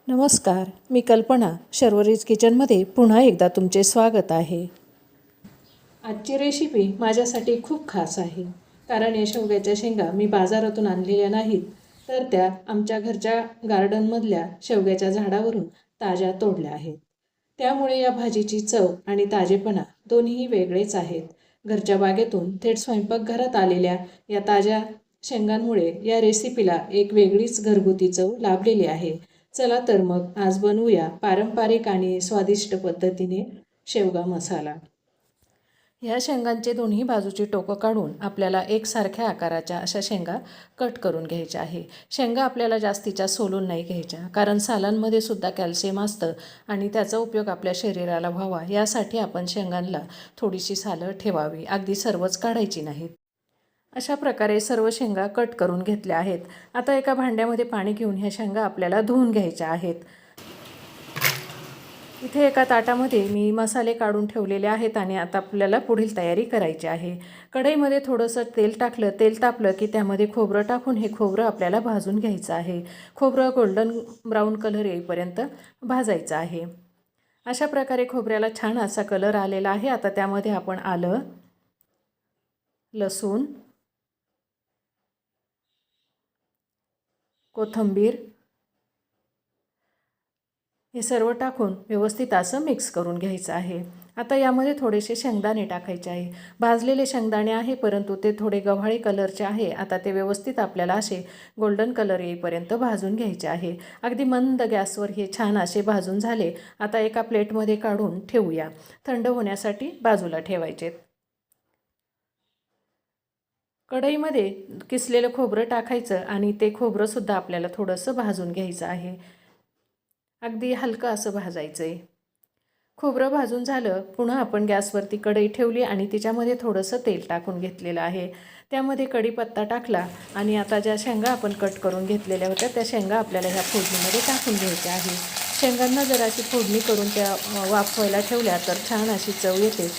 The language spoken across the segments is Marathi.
नमस्कार, मी कल्पना शर्वरीज किचनमध्ये पुन्हा एकदा तुमचे स्वागत आहे। आजची रेसिपी माझ्यासाठी खूप खास आहे, कारण या शेवग्याच्या शेंगा मी बाजारातून आणलेल्या नाहीत, तर त्या आमच्या घरच्या गार्डनमधल्या शेवग्याच्या झाडावरून ताज्या तोडल्या आहेत। त्यामुळे या भाजीची चव आणि ताजेपणा दोन्हीही वेगळेच आहेत। घरच्या बागेतून थेट स्वयंपाकघरात आलेल्या या ताज्या शेंगांमुळे या रेसिपीला एक वेगळीच घरगुती चव लाभलेली आहे। चला तर मग आज बनवूया पारंपरिक आणि स्वादिष्ट पद्धतीने शेवगा मसाला। ह्या शेंगांचे दोन्ही बाजूची टोकं काढून आपल्याला एकसारख्या आकाराच्या अशा शेंगा कट करून घ्यायच्या आहे। शेंगा आपल्याला जास्तीच्या सोलून नाही घ्यायच्या, कारण सालांमध्ये सुद्धा कॅल्शियम असतं आणि त्याचा उपयोग आपल्या शरीराला व्हावा यासाठी आपण शेंगांना थोडीशी सालं ठेवावी, अगदी सर्वच काढायची नाहीत। अशा प्रकारे सर्व शेंगा कट करून घेतल्या आहेत। आता एका भांड्यामध्ये पाणी घेऊन ह्या शेंगा आपल्याला धुवून घ्यायच्या आहेत। इथे एका ताटामध्ये मी मसाले काढून ठेवलेले आहेत आणि आता आपल्याला पुढील तयारी करायची आहे। कढईमध्ये थोडंसं तेल टाकलं, तेल तापलं की त्यामध्ये खोबरं टाकून हे खोबरं आपल्याला भाजून घ्यायचं आहे। खोबरं गोल्डन ब्राऊन कलर येईपर्यंत भाजायचं आहे। अशा प्रकारे खोबऱ्याला छान असा कलर आलेला आहे। आता त्यामध्ये आपण आलं, लसूण, कोथिंबीर हे सर्व टाकून व्यवस्थित असं मिक्स करून घ्यायचं आहे। आता यामध्ये थोडेसे शेंगदाणे टाकायचे आहे। भाजलेले शेंगदाणे आहे, परंतु ते थोडे गव्हाळी कलरचे आहे। आता ते व्यवस्थित आपल्याला असे गोल्डन कलर येईपर्यंत भाजून घ्यायचे आहे। अगदी मंद गॅसवर हे छान असे भाजून झाले। आता एका प्लेटमध्ये काढून ठेवूया, थंड होण्यासाठी बाजूला ठेवायचे। कढईमध्ये किसलेलं खोबरं टाकायचं आणि ते खोबरंसुद्धा आपल्याला थोडंसं भाजून घ्यायचं आहे। अगदी हलकं असं भाजायचं आहे। खोबरं भाजून झालं, पुन्हा आपण गॅसवरती कढई ठेवली आणि तिच्यामध्ये थोडंसं तेल टाकून घेतलेलं आहे। त्यामध्ये कढीपत्ता टाकला आणि आता ज्या शेंगा आपण कट करून घेतलेल्या होत्या त्या शेंगा आपल्याला ह्या फोडणीमध्ये टाकून घ्यायच्या आहे। शेंगांना जर अशी फोडणी करून त्या वाफवायला ठेवल्या तर छान अशी चव येते।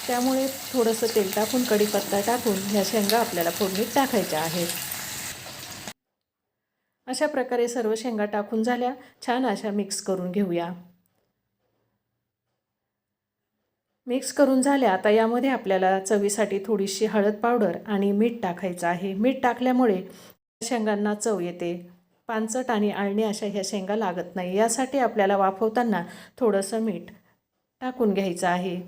त्यामुळे थोडंसं तेल टाकून कढीपत्ता टाकून ह्या शेंगा आपल्याला फोडणीत टाकायच्या आहेत। अशा प्रकारे सर्व शेंगा टाकून झाल्या, छान अशा मिक्स करून घेऊया। मिक्स करून झाल्या। आता यामध्ये आपल्याला चवीसाठी थोडीशी हळद पावडर आणि मीठ टाकायचं आहे। मीठ टाकल्यामुळे शेंगांना चव येते। पांचट आणि आळणी अशा ह्या शेंगा लागत नाही, यासाठी आपल्याला वाफवताना थोडंसं मीठ टाकून घ्यायचं आहे।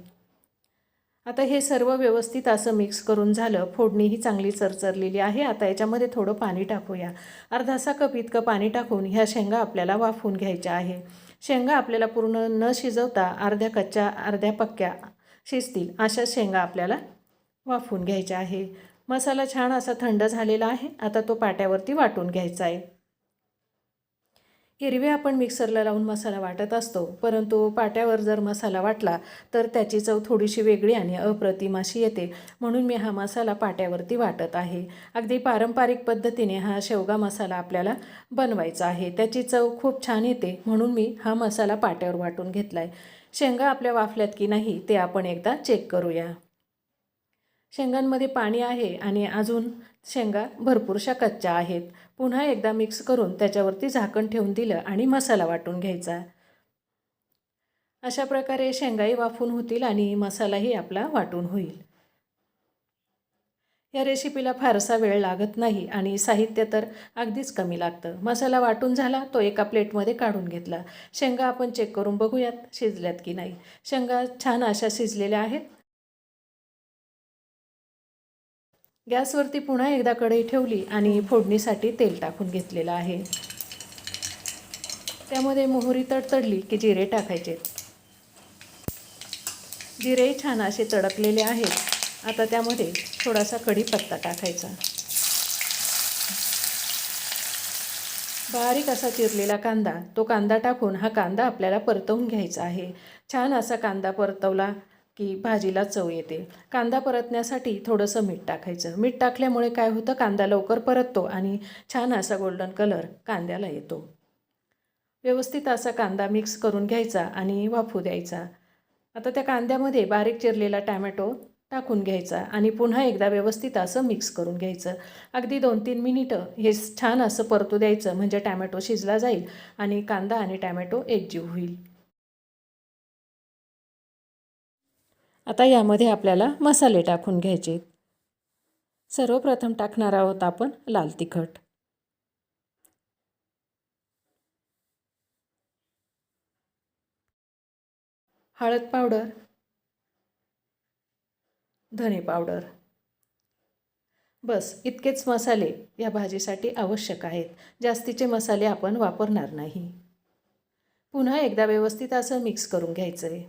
आता हे सर्व व्यवस्थित असं मिक्स करून झालं। फोडणीही चांगली चरचरलेली आहे। आता याच्यामध्ये थोडं पाणी टाकूया। अर्धासा कप इतकं पाणी टाकून ह्या शेंगा आपल्याला वाफवून घ्यायच्या आहे। शेंगा आपल्याला पूर्ण न शिजवता अर्ध्या कच्च्या अर्ध्या पक्क्या शिजतील अशा शेंगा आपल्याला वाफवून घ्यायच्या आहे। मसाला छान असा थंड झालेला आहे। आता तो पाट्यावरती वाटून घ्यायचा आहे। एरवी आपण मिक्सरला लावून मसाला वाटत असतो, परंतु पाट्यावर जर मसाला वाटला तर त्याची चव थोडीशी वेगळी आणि अप्रतिम अशी येते, म्हणून मी हा मसाला पाट्यावरती वाटत आहे। अगदी पारंपरिक पद्धतीने हा शेवगा मसाला आपल्याला बनवायचा आहे। त्याची चव खूप छान येते, म्हणून मी हा मसाला पाट्यावर वाटून घेतला आहे। शेंगा आपल्या वाफल्यात की नाही ते आपण एकदा चेक करूया। शेंगांमध्ये पाणी आहे आणि अजून शेंगा भरपूरशा कच्च्या आहेत। पुन्हा एकदा मिक्स करून त्याच्यावरती झाकण ठेवून दिलं आणि मसाला वाटून घ्यायचा। अशा प्रकारे शेंगाही वाफून होतील आणि मसालाही आपला वाटून होईल। या रेसिपीला फारसा वेळ लागत नाही आणि साहित्य तर अगदीच कमी लागतं। मसाला वाटून झाला, तो एका प्लेटमध्ये काढून घेतला। शेंगा आपण चेक करून बघूयात शिजल्यात की नाही। शेंगा छान अशा शिजलेल्या आहेत। गॅसवरती पुन्हा एकदा कढई ठेवली आणि फोडणीसाठी तेल टाकून घेतलेलं आहे। त्यामध्ये मोहरी तडतडली की जिरे टाकायचे। जिरेही छान असे तडकलेले आहेत। आता त्यामध्ये थोडासा कढीपत्ता टाकायचा। बारीक असा चिरलेला कांदा, तो कांदा टाकून हा कांदा आपल्याला परतवून घ्यायचा आहे। छान असा कांदा परतवला की भाजीला चव येते। कांदा परतण्यासाठी थोडंसं मीठ टाकायचं। मीठ टाकल्यामुळे काय होतं, कांदा लवकर परततो आणि छान असा गोल्डन कलर कांद्याला येतो। व्यवस्थित असा कांदा मिक्स करून घ्यायचा आणि वाफू द्यायचा। आता त्या कांद्यामध्ये बारीक चिरलेला टोमॅटो टाकून घ्यायचा आणि पुन्हा एकदा व्यवस्थित असं मिक्स करून घ्यायचं. अगदी 2-3 मिनिटं हे छान असं परतू द्यायचं, म्हणजे टॅमॅटो शिजला जाईल आणि कांदा आणि टॅमॅटो एकजीव होईल. आता यामध्ये आपल्याला मसाले टाकून घ्यायचे. सर्वप्रथम टाकणार आहोत आपण लाल तिखट, हळद पावडर, धने पावडर. बस इतकेच मसाले या भाजीसाठी आवश्यक आहेत. जास्तीचे मसाले आपण वापरणार नाही. पुन्हा एकदा व्यवस्थित असं मिक्स करून घ्यायचं आहे.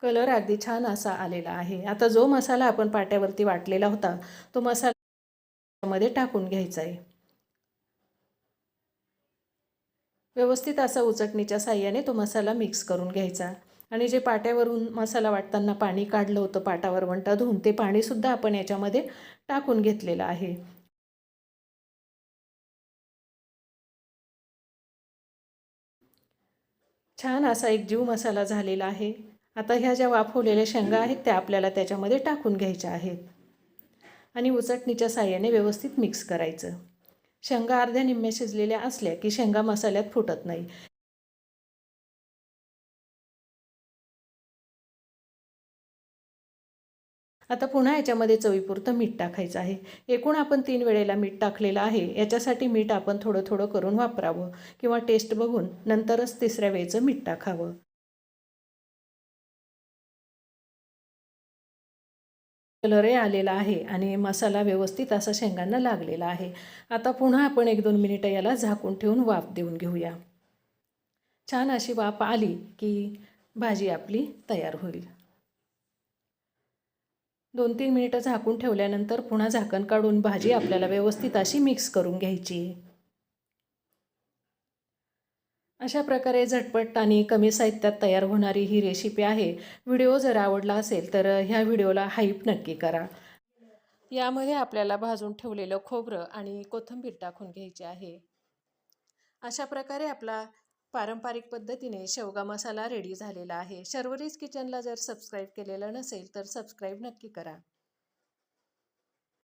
कलर अगदी छान असा आलेला आहे. आता जो मसाला आपण पाट्यावरती वाटलेला होता तो मसाला मध्ये टाकून घ्यायचा आहे. व्यवस्थित असा उचटणीच्या साह्याने तो मसाला मिक्स करून घ्यायचा आणि जे पाट्यावरून मसाला वाटताना पाणी काढलं होतं पाटावर वंटा धुवून, ते पाणीसुद्धा आपण याच्यामध्ये टाकून घेतलेलं आहे. छान असा एक जीव मसाला झालेला आहे. आता ह्या ज्या वाफवलेल्या शेंगा आहेत त्या आपल्याला त्याच्यामध्ये टाकून घ्यायच्या आहेत आणि उचटणीच्या साह्याने व्यवस्थित मिक्स करायचं. शेंगा अर्ध्या निम्म्या शिजलेल्या असल्या की शेंगा मसाल्यात फुटत नाही. आता पुन्हा याच्यामध्ये चवीपुरतं मीठ टाकायचं आहे. एकूण आपण 3 वेळेला मीठ टाकलेलं आहे. याच्यासाठी मीठ आपण थोडं थोडं करून वापरावं किंवा टेस्ट बघून नंतरच तिसऱ्या वेळेचं मीठ टाकावं. कलरही आलेला आहे आणि मसाला व्यवस्थित असा शेंगांना लागलेला आहे. आता पुन्हा आपण 1-2 मिनिटं याला झाकून ठेवून वाफ देऊन घेऊया. छान अशी वाफ आली की भाजी आपली तयार होईल. 2-3 मिनिटं झाकून ठेवल्यानंतर पुन्हा झाकण काढून भाजी आपल्याला व्यवस्थित अशी मिक्स करून घ्यायची. अशा प्रकारे झटपट आणि कमी साहित्यात तयार होणारी ही रेसिपी आहे. व्हिडिओ जर आवडला असेल तर ह्या व्हिडिओला हाईप नक्की करा. यामध्ये आपल्याला भाजून ठेवलेलं खोबरं आणि कोथिंबीर टाकून घ्यायची आहे. अशा प्रकारे आपला पारंपरिक पद्धतीने शेवगा मसाला रेडी झालेला आहे. शर्वरीज किचनला जर सबस्क्राईब केलेलं नसेल तर सबस्क्राईब नक्की करा.